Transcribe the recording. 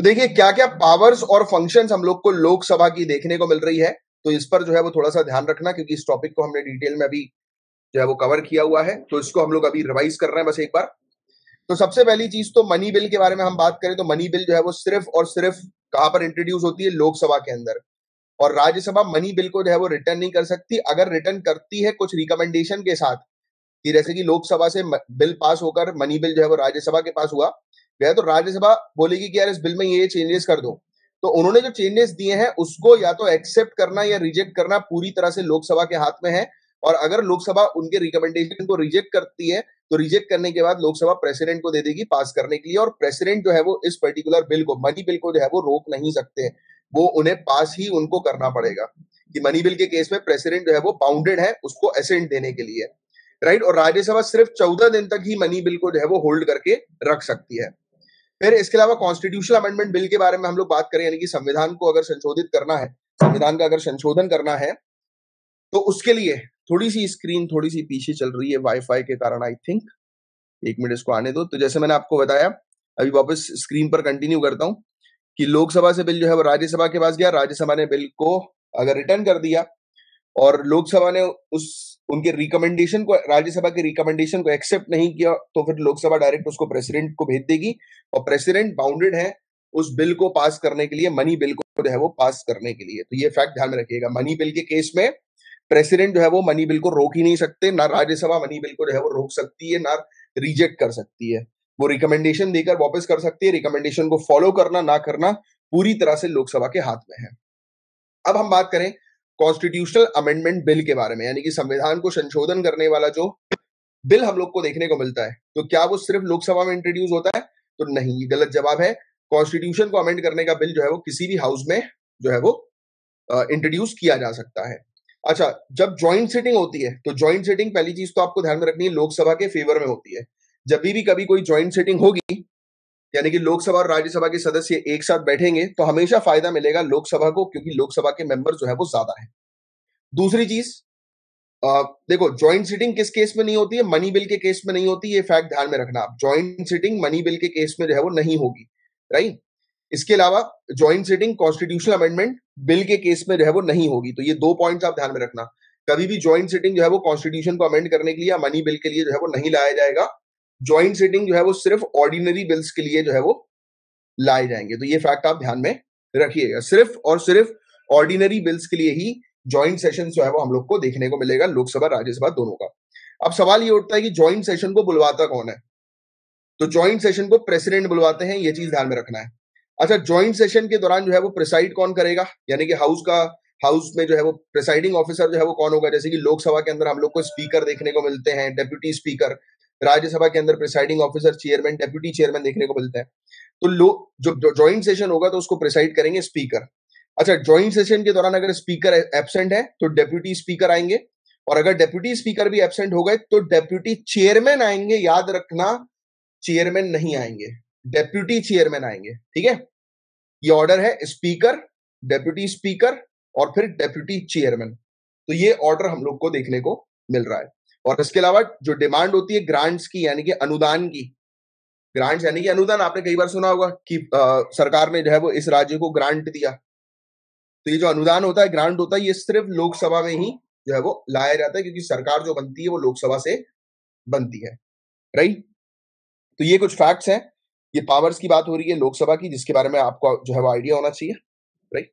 देखिए क्या क्या पावर्स और फंक्शंस हम लोग को लोकसभा की देखने को मिल रही है, तो इस पर जो है वो थोड़ा सा ध्यान रखना, क्योंकि इस टॉपिक को हमने डिटेल में अभी जो है वो कवर किया हुआ है, तो इसको हम लोग अभी रिवाइज कर रहे हैं बस एक बार। तो सबसे पहली चीज तो मनी बिल के बारे में हम बात करें तो मनी बिल जो है वो सिर्फ और सिर्फ कहां पर इंट्रोड्यूस होती है? लोकसभा के अंदर। और राज्यसभा मनी बिल को जो है वो रिटर्न नहीं कर सकती। अगर रिटर्न करती है कुछ रिकमेंडेशन के साथ, कि जैसे कि लोकसभा से बिल पास होकर मनी बिल जो है वो राज्यसभा के पास हुआ गया, तो राज्यसभा बोलेगी कि यार इस बिल में ये चेंजेस कर दो। तो उन्होंने जो चेंजेस दिए हैं उसको या तो एक्सेप्ट करना या रिजेक्ट करना पूरी तरह से लोकसभा के हाथ में है। और अगर लोकसभा उनके रिकमेंडेशन को रिजेक्ट करती है तो रिजेक्ट करने के बाद लोकसभा प्रेसिडेंट को दे देगी पास करने के लिए, और प्रेसिडेंट जो है वो इस पर्टिकुलर बिल को, मनी बिल को जो है वो रोक नहीं सकते। वो उन्हें पास ही उनको करना पड़ेगा, कि मनी बिल के केस में प्रेसिडेंट जो है वो बाउंडेड है उसको असेंट देने के लिए, राइट। और राज्यसभा सिर्फ 14 दिन तक ही मनी बिल को जो है वो होल्ड करके रख सकती है। फिर इसके अलावा कॉन्स्टिट्यूशनल अमेंडमेंट बिल के बारे में हम लोग बात करें, यानी कि संविधान को अगर संशोधित करना है, संविधान का अगर संशोधन करना है, तो उसके लिए थोड़ी सी स्क्रीन थोड़ी सी पीछे चल रही है वाईफाई के कारण, आई थिंक। एक मिनट इसको आने दो। तो जैसे मैंने आपको बताया, अभी वापस स्क्रीन पर कंटिन्यू करता हूं कि लोकसभा से बिल जो है वो राज्यसभा के पास गया, राज्यसभा ने बिल को अगर रिटर्न कर दिया और लोकसभा ने उस उनके रिकमेंडेशन को, राज्यसभा के रिकमेंडेशन को एक्सेप्ट नहीं किया, तो फिर लोकसभा डायरेक्ट उसको प्रेसिडेंट को भेज देगी, और प्रेसिडेंट बाउंडेड है उस बिल को पास करने के लिए, मनी बिल को जो है वो पास करने के लिए। तो ये फैक्ट ध्यान में रखिएगा, मनी बिल के केस में प्रेसिडेंट जो है वो मनी बिल को रोक ही नहीं सकते, ना राज्यसभा मनी बिल को जो है वो रोक सकती है, ना रिजेक्ट कर सकती है। वो रिकमेंडेशन देकर वापस कर सकती है, रिकमेंडेशन को फॉलो करना ना करना पूरी तरह से लोकसभा के हाथ में है। अब हम बात करें कॉन्स्टिट्यूशनल अमेंडमेंट बिल के बारे में, यानी कि संविधान को संशोधन करने वाला जो बिल हम लोग को देखने को मिलता है, तो क्या वो सिर्फ लोकसभा में इंट्रोड्यूस होता है? तो नहीं, ये गलत जवाब है। कॉन्स्टिट्यूशन को अमेंड करने का बिल जो है वो किसी भी हाउस में जो है वो इंट्रोड्यूस किया जा सकता है। अच्छा, जब ज्वाइंट सिटिंग होती है, तो ज्वाइंट सिटिंग पहली चीज तो आपको ध्यान में रखनी है, लोकसभा के फेवर में होती है। जब भी कभी कोई ज्वाइंट सिटिंग होगी, यानी कि लोकसभा और राज्यसभा के सदस्य एक साथ बैठेंगे, तो हमेशा फायदा मिलेगा लोकसभा को, क्योंकि लोकसभा के मेंबर जो है वो ज्यादा है। दूसरी चीज, देखो ज्वाइंट सिटिंग किस केस में नहीं होती है? मनी बिल के केस में नहीं होती, ये फैक्ट ध्यान में रखना आप। ज्वाइंट सिटिंग मनी बिल के केस में जो है वो नहीं होगी, राइट। इसके अलावा joint sitting constitutional amendment bill के केस में जो है वो नहीं होगी। तो ये दो पॉइंट्स आप ध्यान में रखना। कभी भी ज्वाइंट सिटिंग जो है वो कॉन्स्टिट्यूशन को अमेंड करने के लिए या मनी बिल के लिए जो है वो नहीं लाया जाएगा। ज्वाइंट सिटिंग जो है वो सिर्फ ऑर्डिनरी बिल्स के लिए जो है वो लाए जाएंगे। तो ये फैक्ट आप ध्यान में रखिएगा, सिर्फ और सिर्फ ऑर्डिनरी बिल्स के लिए ही ज्वाइंट सेशन जो है वो हम लोग को देखने को मिलेगा, लोकसभा राज्यसभा दोनों का। अब सवाल ये उठता है कि ज्वाइंट सेशन को बुलवाता कौन है? तो ज्वाइंट सेशन को प्रेसिडेंट बुलवाते हैं, ये चीज ध्यान में रखना है। अच्छा, ज्वाइंट सेशन के दौरान जो है वो प्रिसाइड कौन करेगा? यानी कि हाउस में जो है वो प्रिसाइडिंग ऑफिसर जो है वो कौन होगा? जैसे कि लोकसभा के अंदर हम लोग को स्पीकर देखने को मिलते हैं, डेप्यूटी स्पीकर। राज्यसभा के अंदर presiding officer, chairman, deputy chairman देखने को मिलते हैं। तो जो ज्वाइंट सेशन होगा तो उसको प्रिसाइड करेंगे स्पीकर। अच्छा, ज्वाइंट सेशन के दौरान अगर स्पीकर एब्सेंट है तो डेप्यूटी स्पीकर आएंगे, और अगर डेप्यूटी स्पीकर भी एब्सेंट हो गए तो डेप्यूटी चेयरमैन आएंगे। याद रखना, चेयरमैन नहीं आएंगे, डेप्यूटी चेयरमैन आएंगे, ठीक है। ये ऑर्डर है, स्पीकर, डेप्यूटी स्पीकर और फिर डेप्यूटी चेयरमैन। तो ये ऑर्डर हम लोग को देखने को मिल रहा है। और इसके अलावा जो डिमांड होती है ग्रांट्स की, यानी कि अनुदान की, ग्रांट्स यानी कि अनुदान, आपने कई बार सुना होगा कि सरकार ने जो है वो इस राज्य को ग्रांट दिया। तो ये जो अनुदान होता है, ग्रांट होता है, ये सिर्फ लोकसभा में ही जो है वो लाया जाता है, क्योंकि सरकार जो बनती है वो लोकसभा से बनती है, राइट। तो ये कुछ फैक्ट्स हैं, ये पावर्स की बात हो रही है लोकसभा की, जिसके बारे में आपको जो है वो आइडिया होना चाहिए, राइट।